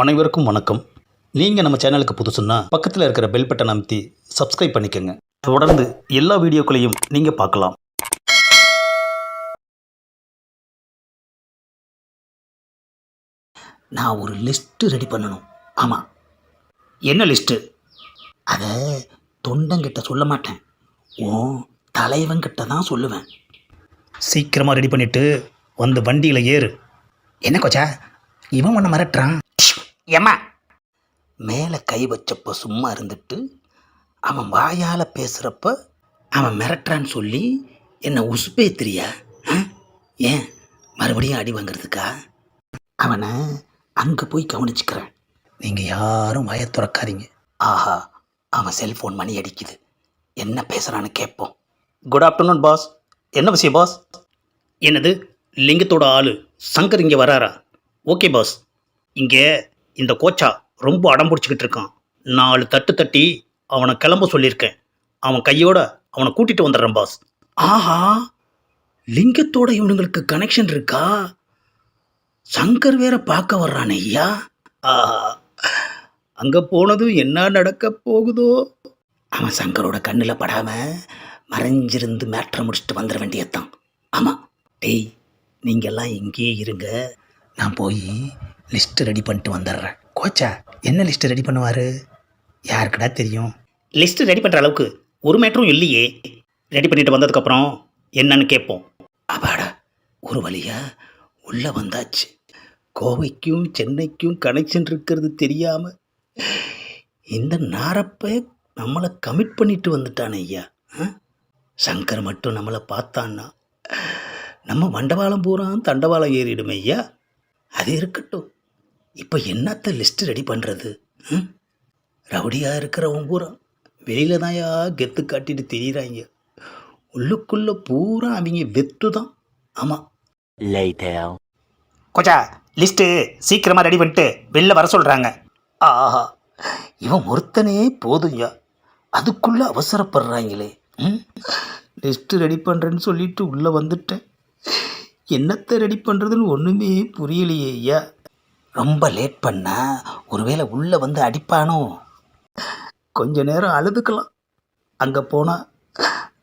அனைவருக்கும் வணக்கம். நீங்கள் நம்ம சேனலுக்கு புதுசுன்னா பக்கத்தில் இருக்கிற பெல் பட்டன் அமைத்தி சப்ஸ்கிரைப் பண்ணிக்கோங்க. தொடர்ந்து எல்லா வீடியோக்களையும் நீங்கள் பார்க்கலாம். நான் ஒரு லிஸ்ட்டு ரெடி பண்ணணும். ஆமாம். என்ன லிஸ்ட்டு? அதை தொண்டங்கிட்ட சொல்ல மாட்டேன், ஓ தலைவங்கிட்ட தான் சொல்லுவேன். சீக்கிரமாக ரெடி பண்ணிவிட்டு வந்து வண்டியில் ஏறு. என்ன கொச்சா, இவன் ஒன்று மிரட்டுறான். ஏம்மா, மேலே கை வச்சப்போ சும்மா இருந்துட்டு அவன் வாயால் பேசுகிறப்ப அவன் மிரட்டுறான்னு சொல்லி என்னை உசுப்பேத்திரியா? ஏன் மறுபடியும் அடி வாங்கிறதுக்கா? அவனை அங்கே போய் கவனிச்சுக்கிறேன். நீங்கள் யாரும் வாயை திறக்காதீங்க. ஆஹா, அவன் செல்ஃபோன் மணி அடிக்குது. என்ன பேசுகிறான்னு கேட்போம். Good afternoon boss. என்ன விஷயம் பாஸ்? என்னது, லிங்கத்தோட ஆள் சங்கர் இங்கே வராரா? Okay boss. இங்கே இந்த கோச்சா ரொம்ப அடம் பிடிச்சிக்கிட்டு இருக்கான். 4 தட்டு தட்டி அவனை கிளம்ப சொல்லியிருக்கேன். அவன் கையோட அவனை கூட்டிகிட்டு வந்துடுறேன் பாஸ். ஆஹா, லிங்கத்தோட இவனுங்களுக்கு கனெக்ஷன் இருக்கா? சங்கர் வேற பார்க்க வர்றானே ஐயா. ஆஹா, அங்கே போனதும் என்ன நடக்க போகுதோ. அவன் சங்கரோட கண்ணில் படாமல் மறைஞ்சிருந்து மேட்ரை முடிச்சுட்டு வந்துட வேண்டியதுதான். ஆமாம். டேய், நீங்கள்லாம் இங்கேயே இருங்க, நான் போய் லிஸ்ட்டு ரெடி பண்ணிட்டு வந்துடுறேன். கோச்சா என்ன லிஸ்ட்டு ரெடி பண்ணுவார்? யாருக்குடா தெரியும்? லிஸ்ட்டு ரெடி பண்ணுற அளவுக்கு ஒரு மேட்டரும் இல்லையே. ரெடி பண்ணிட்டு வந்ததுக்கப்புறம் என்னன்னு கேட்போம். அப்பாடா, ஒரு வழியாக உள்ளே வந்தாச்சு. கோவைக்கும் சென்னைக்கும் கனெக்ஷன் இருக்கிறது தெரியாமல் இந்த நாரப்பை நம்மளை கமிட் பண்ணிட்டு வந்துட்டானே ஐயா. சங்கர் மட்டும் நம்மளை பார்த்தான்னா நம்ம மண்டபாலம் பூரா தண்டவாளம் ஏறிடுமே ஐயா. அது இருக்கட்டும், இப்போ என்னத்த லிஸ்ட்டு ரெடி பண்ணுறது? ரவுடியாக இருக்கிறவன் பூரா வெளியில் தான் கெத்து காட்டிட்டு தெரியுறாங்க. உள்ளுக்குள்ளே பூரா அவங்க வெத்து தான். ஆமாம். கொச்சா, லிஸ்ட்டு சீக்கிரமாக ரெடி பண்ணிட்டு வெளில வர சொல்கிறாங்க. ஆஹா, இவன் ஒருத்தனே போதும்யா, அதுக்குள்ளே அவசரப்படுறாங்களே. லிஸ்ட்டு ரெடி பண்ணுறேன்னு சொல்லிட்டு உள்ளே வந்துட்டேன். என்னத்தை ரெடி பண்ணுறதுன்னு ஒன்றுமே புரியலையே ஐயா. ரொம்ப லேட் பண்ணால் ஒருவேளை உள்ளே வந்து அடிப்பானோ. கொஞ்ச நேரம் அழுதுக்கலாம். அங்கே போனால்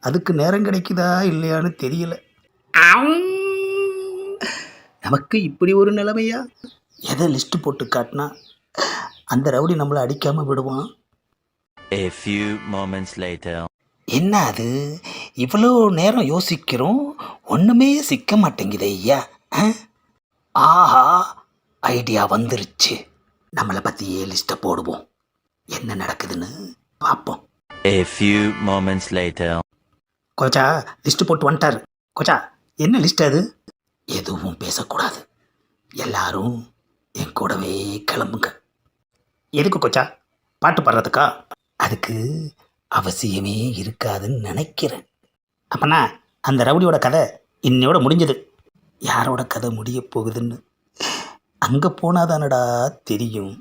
அதுக்கு நேரம் கிடைக்குதா இல்லையான்னு தெரியல. நமக்கு இப்படி ஒரு நிலைமையா? எதை லிஸ்ட்டு போட்டு காட்டினா அந்த ரவுடி நம்மளை அடிக்காமல் விடுவான். A few moments later. என்ன அது, இவ்வளோ நேரம் யோசிக்கிறோம், ஒன்றுமே சிக்க மாட்டேங்குது ஐயா. ஆஹா, ஐடியா வந்துருச்சு. நம்மளை பற்றியே லிஸ்ட்டை போடுவோம், என்ன நடக்குதுன்னு பார்ப்போம். A few moments later. Kotecha list போட்டு வந்துட்டார். கோச்சா, என்ன லிஸ்ட் அது? எதுவும் பேசக்கூடாது, எல்லாரும் என் கூடவே கிளம்புங்க. எதுக்கு கோச்சா? பாட்டு பாடுறதுக்கா? அதுக்கு அவசியமே இருக்காதுன்னு நினைக்கிறேன். அப்பனா அந்த ரவுடியோட கதை இன்னையோட முடிஞ்சது. யாரோட கதை முடிய போகுதுன்னு அங்கே போனாதானடா தெரியும்.